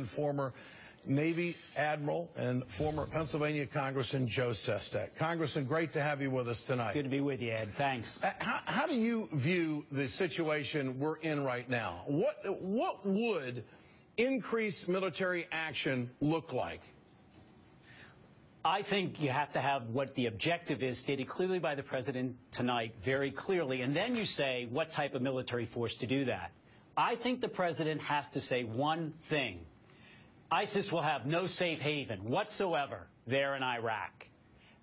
Former Navy Admiral and former Pennsylvania Congressman Joe Sestak. Congressman, great to have you with us tonight. Good to be with you, Ed. Thanks. How do you view the situation we're in right now? What would increased military action look like? I think you have to have what the objective is stated clearly by the president tonight, very clearly, and then you say what type of military force to do that. I think the president has to say one thing. ISIS will have no safe haven whatsoever there in Iraq.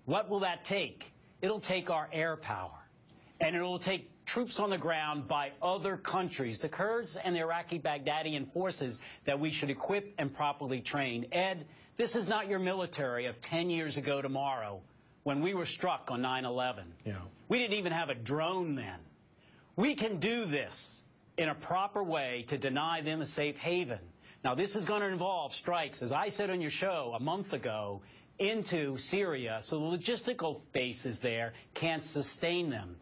What will that take? It'll take our air power, and it'll take troops on the ground by other countries, the Kurds and the Iraqi Baghdadian forces that we should equip and properly train. Ed, this is not your military of 10 years ago tomorrow when we were struck on 9/11. Yeah. We didn't even have a drone then. We can do this in a proper way to deny them a safe haven. Now, this is going to involve strikes, as I said on your show a month ago, into Syria, so the logistical bases there can't sustain them.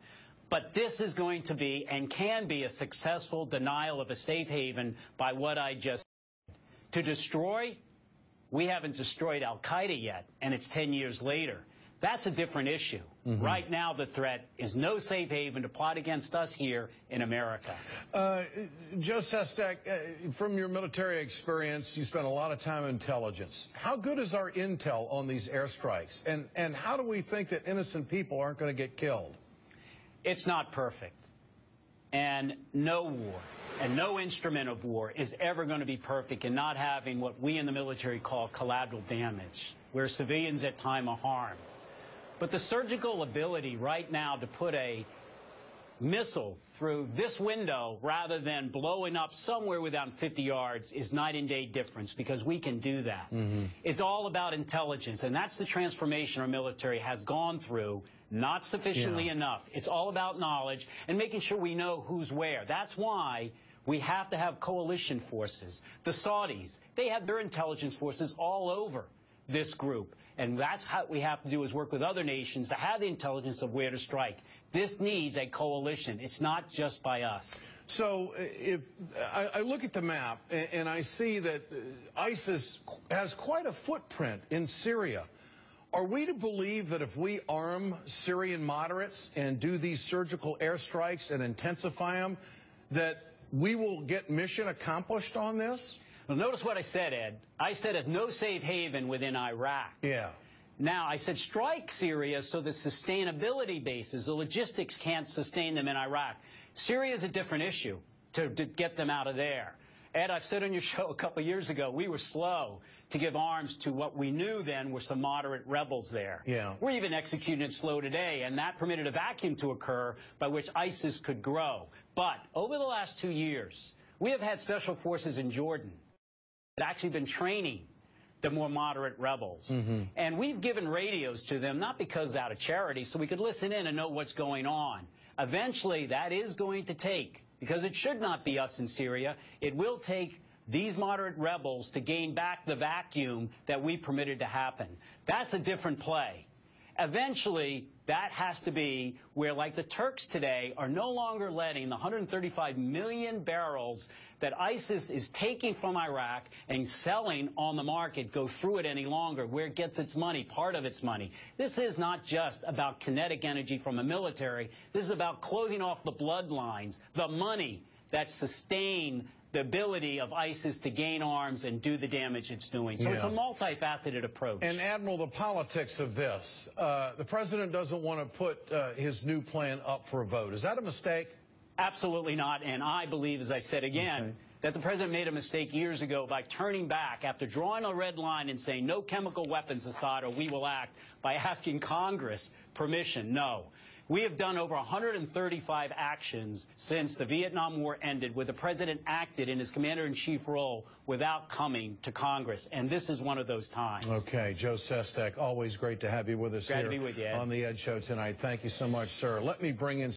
But this is going to be and can be a successful denial of a safe haven by what I just said. To destroy, we haven't destroyed al-Qaeda yet, and it's 10 years later. That's a different issue. Right now, the threat is no safe haven to plot against us here in America. Joe Sestak, from your military experience, you spent a lot of time in intelligence. How good is our intel on these airstrikes? And how do we think that innocent people aren't going to get killed? It's not perfect. And no war and no instrument of war is ever going to be perfect in not having what we in the military call collateral damage, where civilians at time of harm. But the surgical ability right now to put a missile through this window rather than blowing up somewhere within 50 yards is night and day difference, because we can do that. It's all about intelligence, and that's the transformation our military has gone through, not sufficiently enough. It's all about knowledge and making sure we know who's where. That's why we have to have coalition forces. The Saudis, they have their intelligence forces all over this group, and that's how we have to do, is work with other nations to have the intelligence of where to strike. This needs a coalition. It's not just by us. So if I look at the map and I see that ISIS has quite a footprint in Syria, are we to believe that if we arm Syrian moderates and do these surgical airstrikes and intensify them, that we will get mission accomplished on this? Well, notice what I said, Ed. I said of no safe haven within Iraq. Yeah. Now, I said strike Syria so the sustainability bases, the logistics can't sustain them in Iraq. Syria is a different issue to get them out of there. Ed, I've said on your show a couple of years ago, we were slow to give arms to what we knew then were some moderate rebels there. Yeah. We're even executing it slow today, and that permitted a vacuum to occur by which ISIS could grow. But over the last 2 years, we have had special forces in Jordan that actually been training the more moderate rebels. And we've given radios to them, not because out of charity, so we could listen in and know what's going on. Eventually, that is going to take, because it should not be us in Syria, it will take these moderate rebels to gain back the vacuum that we permitted to happen. That's a different play. Eventually, that has to be where, like the Turks today, are no longer letting the 135 million barrels that ISIS is taking from Iraq and selling on the market go through it any longer, where it gets its money, part of its money. This is not just about kinetic energy from a military. This is about closing off the bloodlines, the money that sustain the ability of ISIS to gain arms and do the damage it's doing. So it's a multifaceted approach. And, Admiral, the politics of this, the president doesn't want to put his new plan up for a vote. Is that a mistake? Absolutely not. And I believe, as I said again, that the president made a mistake years ago by turning back after drawing a red line and saying no chemical weapons, Assad, or we will act, by asking Congress permission. No. We have done over 135 actions since the Vietnam War ended where the president acted in his commander-in-chief role without coming to Congress, and this is one of those times. Okay, Joe Sestak, always great to have you with us Glad here to be with you, Ed. on the Ed Show tonight. Thank you so much, sir. Let me bring in